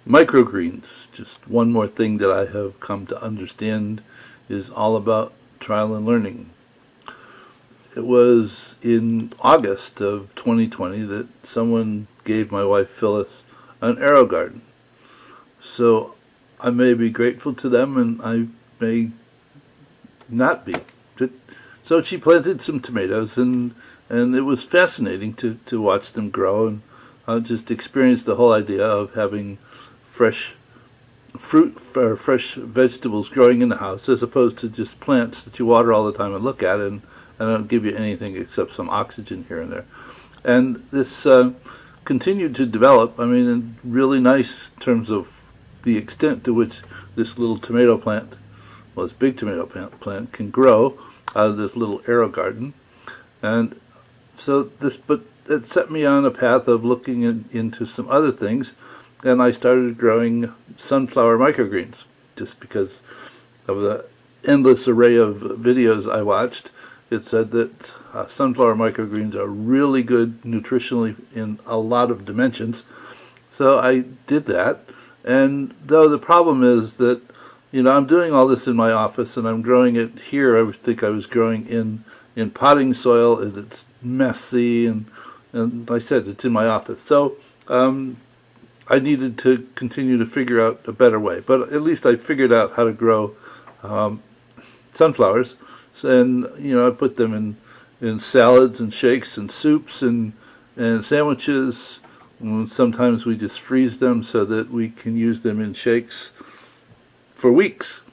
Microgreens, just one more thing that I have come to understand, is all about trial and learning. It was in August of 2020 that someone gave my wife Phyllis an arrow garden. So I may be grateful to them and I may not be. So she planted some tomatoes, and it was fascinating to watch them grow, and just experience the whole idea of having fresh fruit or fresh vegetables growing in the house, as opposed to just plants that you water all the time and look at, and don't give you anything except some oxygen here and there. And this continued to develop, in really nice terms of the extent to which this little tomato plant, well, this big tomato plant can grow out of this little arrow garden. And so but it set me on a path of looking into some other things, and I started growing sunflower microgreens, just because of the endless array of videos I watched. It said that sunflower microgreens are really good nutritionally in a lot of dimensions. So I did that, and though the problem is that I'm doing all this in my office, and I'm growing it here. I would think I was growing in potting soil, and it's messy, and like I said, it's in my office. So I needed to continue to figure out a better way. But at least I figured out how to grow sunflowers, and I put them in salads and shakes and soups and sandwiches. And sometimes we just freeze them so that we can use them in shakes for weeks.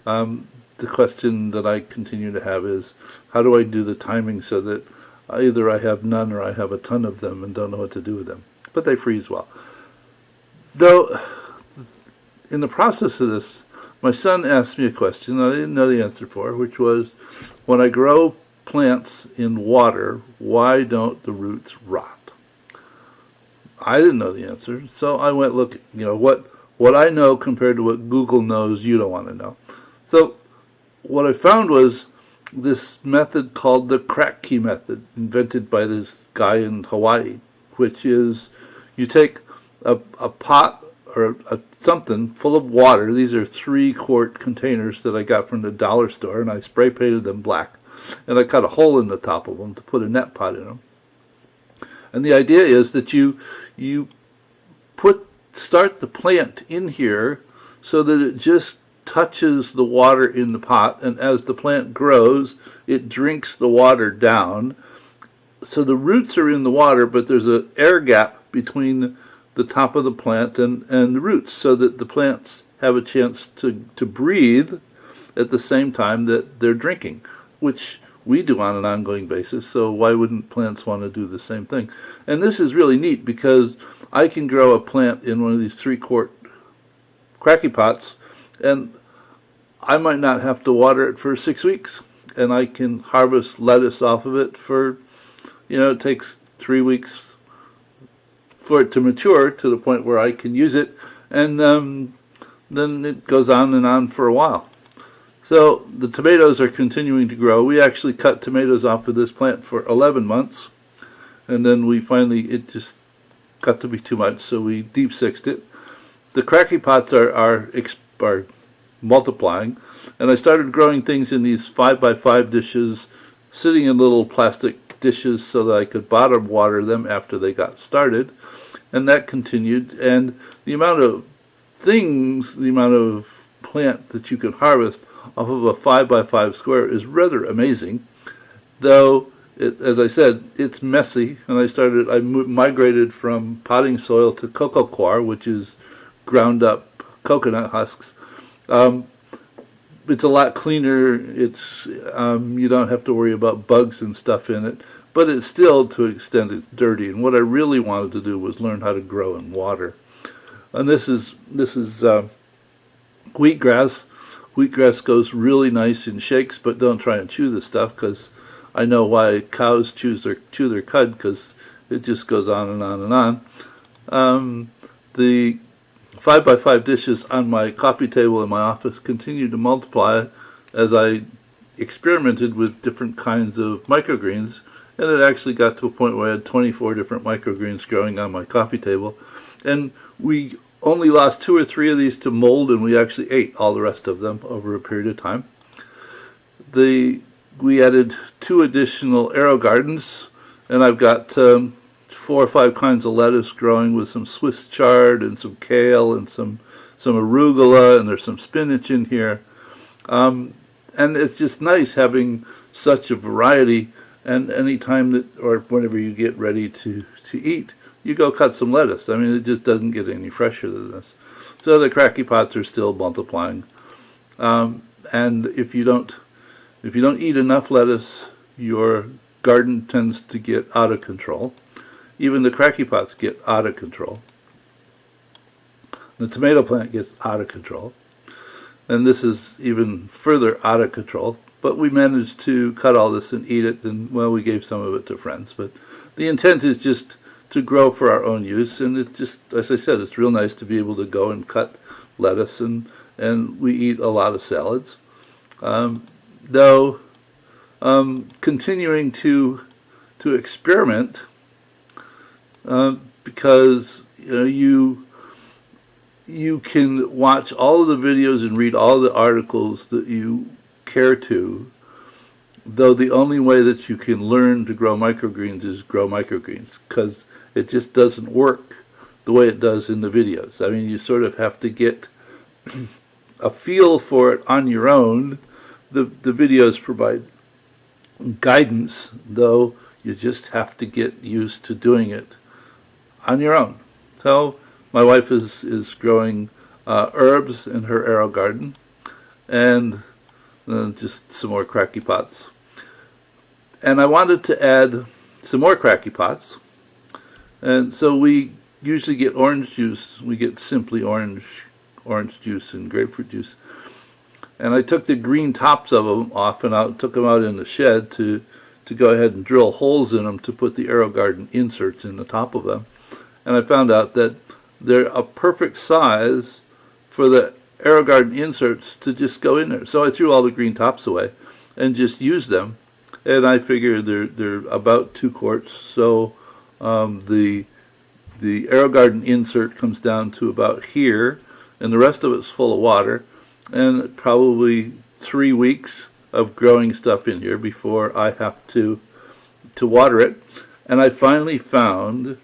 The question that I continue to have is, how do I do the timing so that either I have none or I have a ton of them and don't know what to do with them? But they freeze well. Though, in the process of this, my son asked me a question I didn't know the answer for, which was, when I grow plants in water, why don't the roots rot? I didn't know the answer, so I went looking. What I know compared to what Google knows, you don't want to know. So what I found was this method called the crack key method, invented by this guy in Hawaii, which is you take a pot or something full of water. These are 3-quart containers that I got from the dollar store, and I spray painted them black. And I cut a hole in the top of them to put a net pot in them. And the idea is that you start the plant in here so that it just touches the water in the pot, and as the plant grows, it drinks the water down. So the roots are in the water, but there's an air gap between the top of the plant and the roots, so that the plants have a chance to breathe at the same time that they're drinking, which we do on an ongoing basis. So why wouldn't plants want to do the same thing? And this is really neat, because I can grow a plant in one of these 3-quart cracky pots, and I might not have to water it for 6 weeks, and I can harvest lettuce off of it for, it takes 3 weeks for it to mature to the point where I can use it, and then it goes on and on for a while. So the tomatoes are continuing to grow. We actually cut tomatoes off of this plant for 11 months, and then it just got to be too much, so we deep sixed it. The cracky pots are multiplying, and I started growing things in these 5x5 dishes, sitting in little plastic dishes so that I could bottom water them after they got started, and that continued. And the amount of plant that you can harvest off of a 5x5 square is rather amazing, though as I said, it's messy. And I migrated from potting soil to cocoa coir, which is ground up coconut husks. It's a lot cleaner. It's you don't have to worry about bugs and stuff in it, but it's still, to an extent, it's dirty. And what I really wanted to do was learn how to grow in water. And this is wheatgrass. Wheatgrass goes really nice in shakes, but don't try and chew the stuff, because I know why cows chew their cud, because it just goes on and on and on. The 5x5 dishes on my coffee table in my office continued to multiply as I experimented with different kinds of microgreens, and it actually got to a point where I had 24 different microgreens growing on my coffee table. And we only lost 2 or 3 of these to mold, and we actually ate all the rest of them over a period of time. We added 2 additional AeroGardens, and I've got 4 or 5 kinds of lettuce growing with some Swiss chard and some kale and some arugula, and there's some spinach in here. And it's just nice having such a variety, and any time that, or whenever you get ready to eat, you go cut some lettuce. I mean, it just doesn't get any fresher than this. So the cracky pots are still multiplying. And if you don't eat enough lettuce, your garden tends to get out of control. Even the cracky pots get out of control. The tomato plant gets out of control. And this is even further out of control. But we managed to cut all this and eat it, and, well, we gave some of it to friends. But the intent is just to grow for our own use, and it's just, as I said, it's real nice to be able to go and cut lettuce, and we eat a lot of salads. Though continuing to experiment, because you can watch all of the videos and read all the articles that you care to, though the only way that you can learn to grow microgreens is grow microgreens, because it just doesn't work the way it does in the videos. I mean, you sort of have to get a feel for it on your own. The videos provide guidance, though you just have to get used to doing it on your own. So my wife is growing herbs in her AeroGarden, and just some more cracky pots. And I wanted to add some more cracky pots, and so we usually get orange juice. We get Simply orange juice and grapefruit juice. And I took the green tops of them off, and I took them out in the shed to go ahead and drill holes in them to put the AeroGarden inserts in the top of them. And I found out that they're a perfect size for the AeroGarden inserts to just go in there. So I threw all the green tops away and just used them. And I figure they're about 2 quarts. So the AeroGarden insert comes down to about here, and the rest of it's full of water, and probably 3 weeks of growing stuff in here before I have to water it. And I finally found,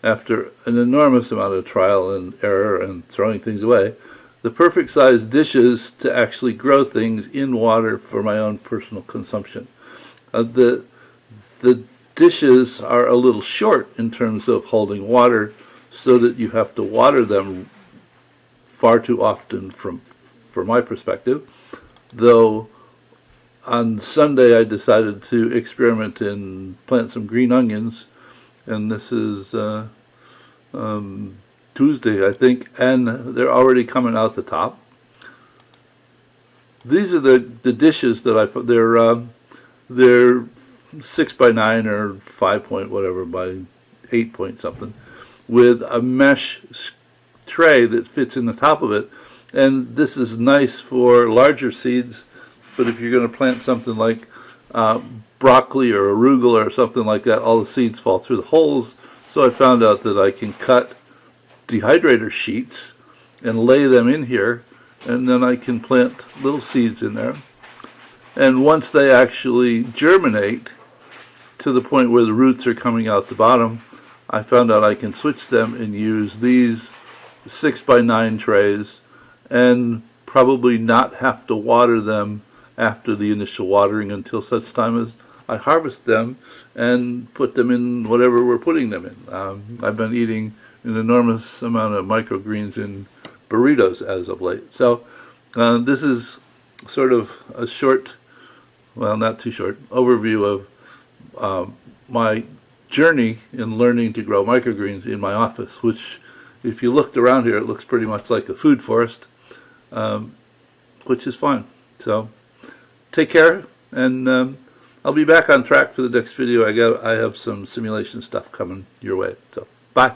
after an enormous amount of trial and error and throwing things away, the perfect size dishes to actually grow things in water for my own personal consumption. The dishes are a little short in terms of holding water, so that you have to water them far too often from my perspective. Though on Sunday I decided to experiment and plant some green onions, and this is Tuesday, I think, and they're already coming out the top. These are the dishes that they're 6 by 9 or 5 point whatever by 8 point something, with a mesh tray that fits in the top of it. And this is nice for larger seeds, but if you're going to plant something like broccoli or arugula or something like that, all the seeds fall through the holes. So I found out that I can cut dehydrator sheets and lay them in here, and then I can plant little seeds in there. And once they actually germinate to the point where the roots are coming out the bottom, I found out I can switch them and use these 6 by 9 trays, and probably not have to water them after the initial watering until such time as I harvest them and put them in whatever we're putting them in. I've been eating an enormous amount of microgreens in burritos as of late. So this is sort of a short, well, not too short, overview of my journey in learning to grow microgreens in my office, which, if you looked around here, it looks pretty much like a food forest, which is fine. So take care, and I'll be back on track for the next video. I have some simulation stuff coming your way. So bye.